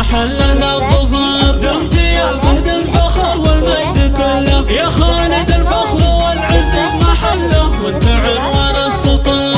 محلنا الظفر. دمت يا فهد الفخر والمجد كله، يا خالد الفخر والعز بمحله، وانت عنوان السطر.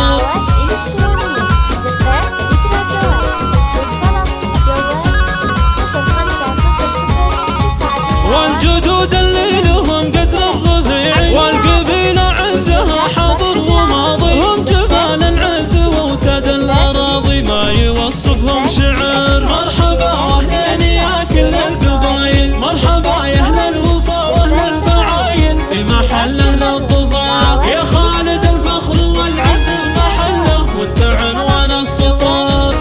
والجدود اللي لهم قدر الرفيع، والقبيلة عزها حاضر وماضي، هم جبال العز ووتاد الأراضي، ما يوصفهم شعر. مرحبا واهلين يا كل القبايل، مرحبا يا أهل الوفا وأهل الفعايل، في محلنا الظفر. يا خالد الفخر والعز بمحله، وانت عنوان السطر.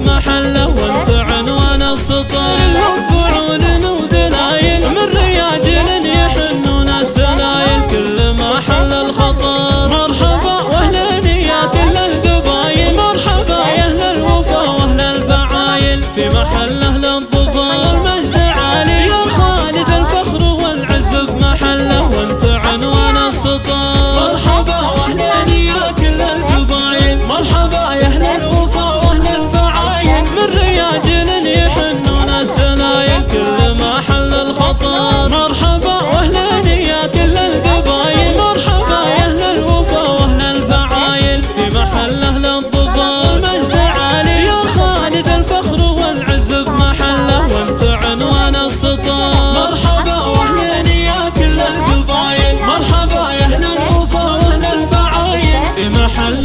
محله وانت عنوان السطر. لهم فعول ودلايل من رياجل يحنون السلايل، كل ما حل الخطر. مرحبا واهلين يا كل القبايل، مرحبا يا اهل الوفا واهل الفعايل، في محله للظفر مجد عالي. يا خالد الفخر والعز بمحله، وانت عنوان السطر. مرحبا واهلين يا كل القبايل، مرحبا يا اهل الوفا واهل الفعايل، من رياجل يحنون السلايل، كل ما حل الخطر. مرحبا واهلين يا كل القبايل، مرحبا يا اهل الوفا واهل الفعايل، في محله للظفر مجد عالي. يا خالد الفخر والعز بمحله، وانت عنوان السطر. مرحبا واهلين يا كل القبايل، مرحبا يا اهل الوفا واهل الفعايل، في محله